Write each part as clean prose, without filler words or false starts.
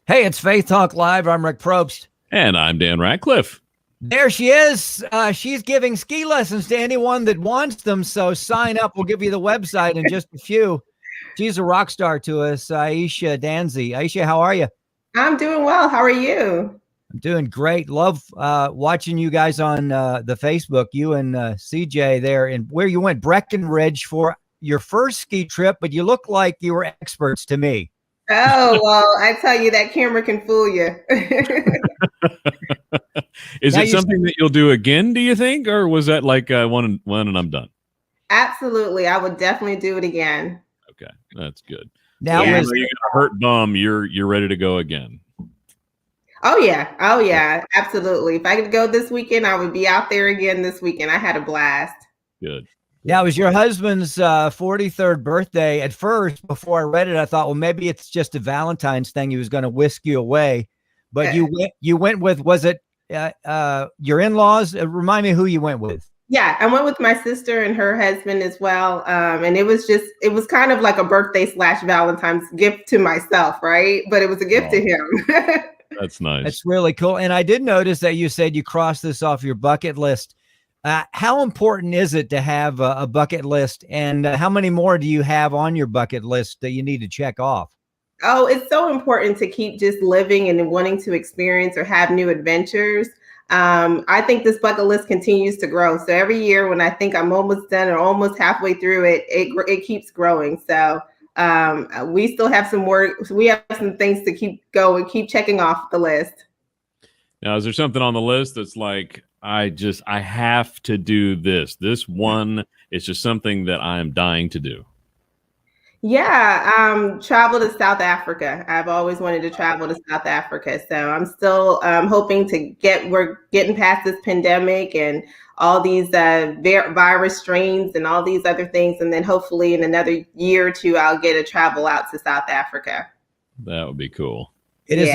Hey, it's Faith Talk Live. I'm Rick Probst. And I'm Dan Ratcliffe. There she is. She's giving ski lessons to anyone that wants them. So sign up. We'll give you the website in just a few. She's a rock star to us, Aisha Danzy. Aisha, how are you? I'm doing well. How are you? I'm doing great. Love watching you guys on the Facebook, you and CJ there, and where you went, Breckenridge, for your first ski trip, but you look like you were experts to me. Oh, well, I tell you, that camera can fool you. Is it something that you'll do again, do you think? Or was that like one and I'm done? Absolutely. I would definitely do it again. Okay, that's good. Now, you got a hurt bum, you're ready to go again. Oh, yeah. Oh, yeah. Absolutely. If I could go this weekend, I would be out there again this weekend. I had a blast. Good. Now, it was your husband's 43rd birthday. At first, before I read it, I thought, well, maybe it's just a Valentine's thing. He was going to whisk you away. But you went with, was it your in-laws? Remind me who you went with. Yeah, I went with my sister and her husband as well. And it was kind of like a birthday / Valentine's gift to myself, right? But it was a gift to him. That's nice. That's really cool. And I did notice that you said you crossed this off your bucket list. How important is it to have a bucket list, and how many more do you have on your bucket list that you need to check off? Oh, it's so important to keep just living and wanting to experience or have new adventures. I think this bucket list continues to grow. So every year when I think I'm almost done or almost halfway through it, it keeps growing. So we still have some more. We have some things to keep going, keep checking off the list. Now, is there something on the list that's like, I have to do this? This one is just something that I'm dying to do. Yeah, travel to South Africa. I've always wanted to travel to South Africa. So I'm still hoping we're getting past this pandemic and all these virus strains and all these other things. And then hopefully in another year or two, I'll get to travel out to South Africa. That would be cool. It is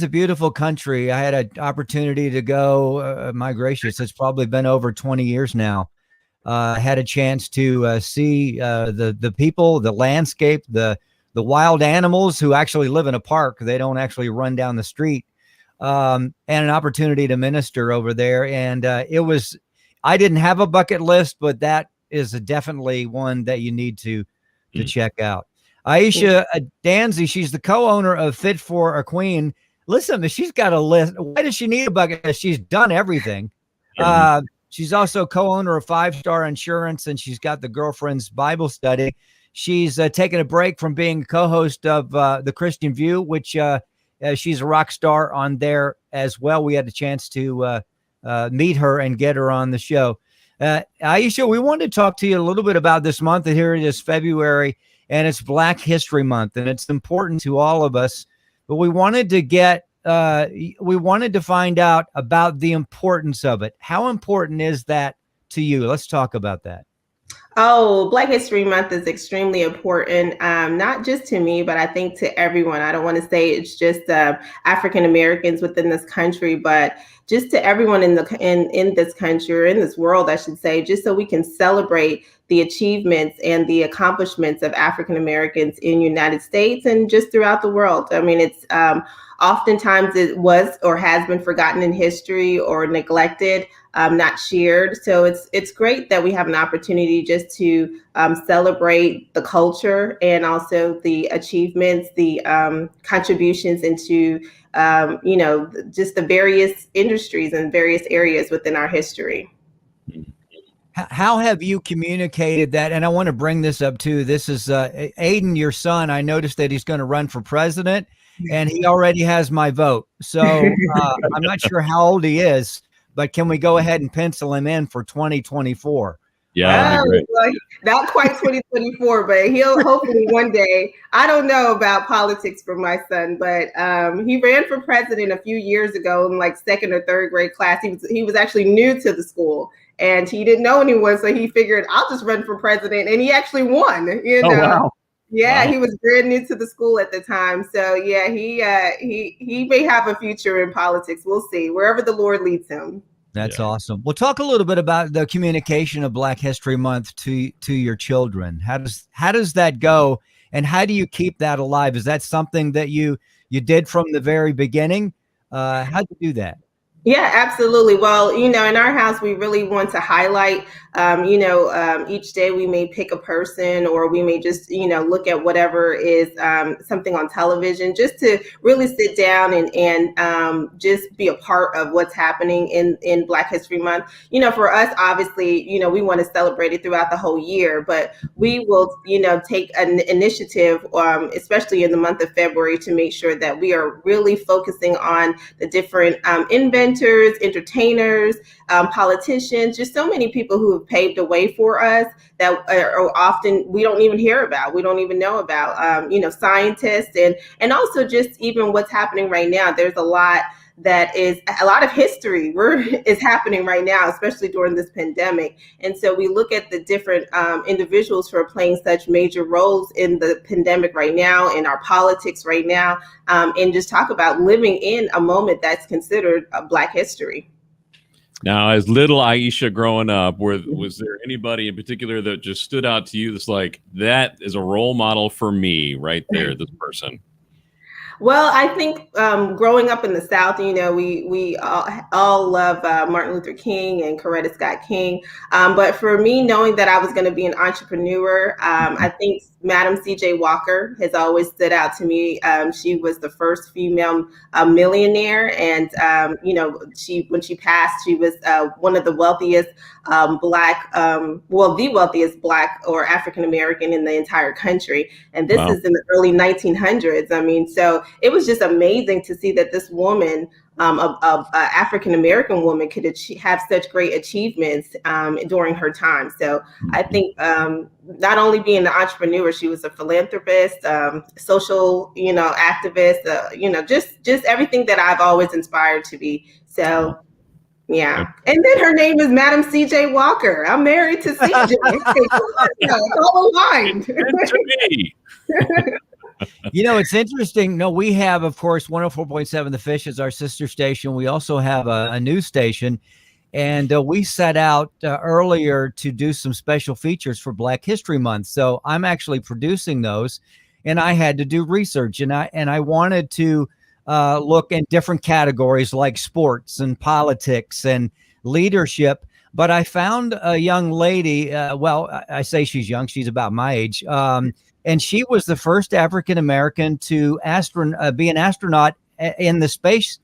a beautiful country. I had an opportunity to go. My gracious, it's probably been over 20 years now. Had a chance to see the people, the landscape, the wild animals who actually live in a park. They don't actually run down the street. And an opportunity to minister over there. And I didn't have a bucket list, but that is definitely one that you need to check out. Aisha Danzy, she's the co-owner of Fit for a Queen. Listen, she's got a list. Why does she need a bucket list? She's done everything. She's also co-owner of 5-Star Insurance, and she's got the Girlfriends Bible Study. She's taken a break from being co-host of The Christian View, which she's a rock star on there as well. We had a chance to meet her and get her on the show. Aisha, we wanted to talk to you a little bit about this month. Here it is, February. And it's Black History Month, and it's important to all of us. But we wanted to find out about the importance of it. How important is that to you? Let's talk about that. Oh, Black History Month is extremely important, not just to me, but I think to everyone. I don't want to say it's just African Americans within this country, but just to everyone in this country, or in this world, I should say, just so we can celebrate the achievements and the accomplishments of African Americans in the United States and just throughout the world. I mean, it's oftentimes it was or has been forgotten in history or neglected, not shared. So it's great that we have an opportunity just to celebrate the culture and also the achievements, the contributions into just the various industries and various areas within our history. How have you communicated that? And I want to bring this up too. This is Aiden, your son. I noticed that he's going to run for president, and he already has my vote. So I'm not sure how old he is, but can we go ahead and pencil him in for 2024? Yeah, well, not quite 2024, but he'll hopefully one day. I don't know about politics for my son, but he ran for president a few years ago in like 2nd or 3rd grade class. He was actually new to the school, and he didn't know anyone, so he figured I'll just run for president, and he actually won. You know, wow. Yeah, Wow. He was brand new to the school at the time, so yeah, he may have a future in politics. We'll see, wherever the Lord leads him. That's awesome. We'll talk a little bit about the communication of Black History Month to your children. How does that go? And how do you keep that alive? Is that something that you did from the very beginning? How'd you do that? Yeah, absolutely. Well, in our house, we really want to highlight, each day we may pick a person, or we may just, look at whatever is something on television, just to really sit down and just be a part of what's happening in Black History Month. For us, obviously, we want to celebrate it throughout the whole year, but we will, take an initiative, especially in the month of February, to make sure that we are really focusing on the different inventors, entertainers, politicians, just so many people who have paved a way for us that are often we don't even hear about, we don't even know about, scientists, and also just even what's happening right now. There's a lot of history is happening right now, especially during this pandemic. And so we look at the different individuals who are playing such major roles in the pandemic right now, in our politics right now, and just talk about living in a moment that's considered Black history. Now, as little Aisha growing up, was there anybody in particular that just stood out to you that's like, that is a role model for me right there, this person? Well, I think growing up in the South, we all love Martin Luther King and Coretta Scott King. But for me, knowing that I was going to be an entrepreneur, I think Madam C.J. Walker has always stood out to me. She was the first female millionaire, and when she passed, she was one of the wealthiest the wealthiest Black or African American in the entire country. And this is in the early 1900s. I mean, so it was just amazing to see that this woman, a African American woman, could have such great achievements during her time. So I think not only being an entrepreneur, she was a philanthropist, social, activist, just everything that I've always inspired to be. So. Yeah. And then her name is Madam C.J. Walker. I'm married to C.J. It's all aligned. To me. It's interesting. No, we have, of course, 104.7 The Fish is our sister station. We also have a news station. And we set out earlier to do some special features for Black History Month. So I'm actually producing those. And I had to do research. And I wanted to look in different categories like sports and politics and leadership. But I found a young lady, I say she's young, she's about my age, and she was the first African-American to be an astronaut in the space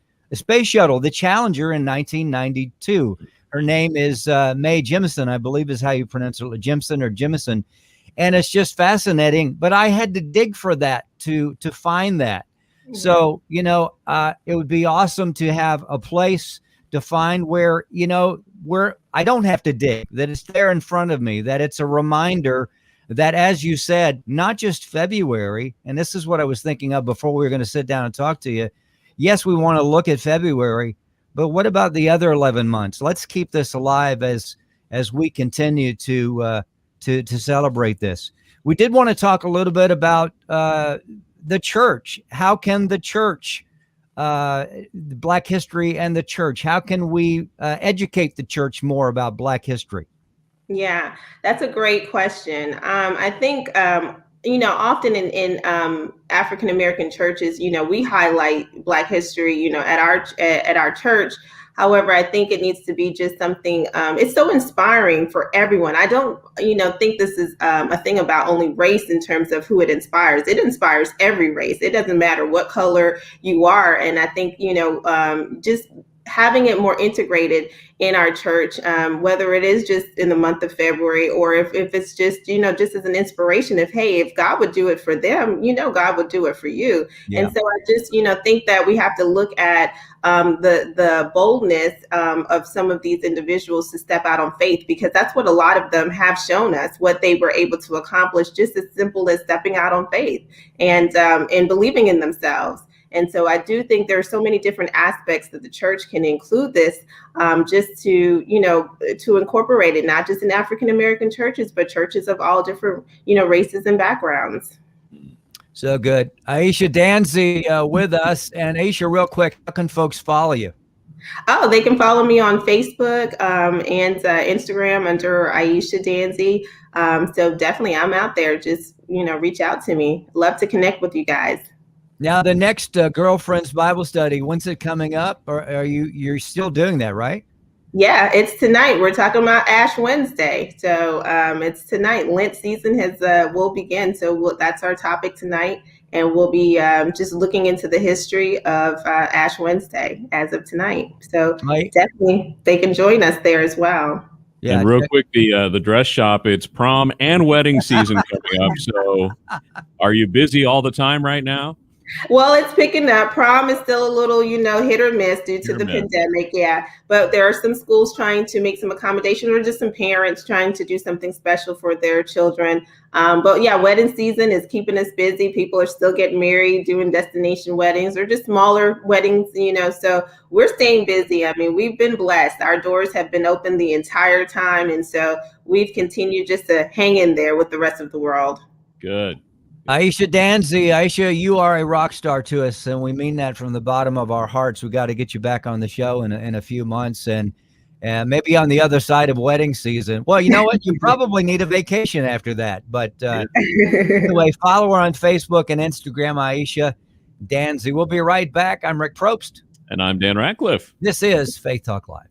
shuttle, the Challenger, in 1992. Her name is Mae Jemison, I believe is how you pronounce it, Jemison. And it's just fascinating, but I had to dig for that to find that. So, it would be awesome to have a place to find where I don't have to dig, that it's there in front of me, that it's a reminder that, as you said, not just February, and this is what I was thinking of before we were going to sit down and talk to you. Yes, we want to look at February, but what about the other 11 months? Let's keep this alive as we continue to celebrate this. We did want to talk a little bit about the church. How can the church, Black history and the church, how can we educate the church more about Black history? Yeah, that's a great question. I think, often in African American churches, we highlight Black history, at our church. However, I think it needs to be just something, it's so inspiring for everyone. I don't, think this is a thing about only race in terms of who it inspires. It inspires every race. It doesn't matter what color you are. And I think, just having it more integrated in our church, whether it is just in the month of February, or if it's just, just as an inspiration of, hey, if God would do it for them, God would do it for you. Yeah. And so I just, think that we have to look at the boldness of some of these individuals to step out on faith, because that's what a lot of them have shown us, what they were able to accomplish, just as simple as stepping out on faith and believing in themselves. And so I do think there are so many different aspects that the church can include this, just to incorporate it, not just in African American churches, but churches of all different, races and backgrounds. So good. Aisha Danzy with us. And Aisha, real quick, how can folks follow you? Oh, they can follow me on Facebook and Instagram under Aisha Danzy. So definitely I'm out there just, reach out to me. Love to connect with you guys. Now, the next Girlfriends Bible Study, when's it coming up? Or are you're still doing that, right? Yeah, it's tonight. We're talking about Ash Wednesday. So it's tonight. Lent season will begin. So that's our topic tonight. And we'll be just looking into the history of Ash Wednesday as of tonight. So definitely they can join us there as well. Yeah, and real quick, the dress shop, it's prom and wedding season coming up. So are you busy all the time right now? Well, it's picking up. Prom is still a little, hit or miss due to the pandemic. Yeah. But there are some schools trying to make some accommodation, or just some parents trying to do something special for their children. But yeah, wedding season is keeping us busy. People are still getting married, doing destination weddings or just smaller weddings, so we're staying busy. I mean, we've been blessed. Our doors have been open the entire time. And so we've continued just to hang in there with the rest of the world. Good. Aisha Danzy, Aisha, you are a rock star to us, and we mean that from the bottom of our hearts. We got to get you back on the show in a few months, and maybe on the other side of wedding season. Well, you know what? You probably need a vacation after that. But anyway, follow her on Facebook and Instagram, Aisha Danzy. We'll be right back. I'm Rick Probst. And I'm Dan Ratcliffe. This is Faith Talk Live.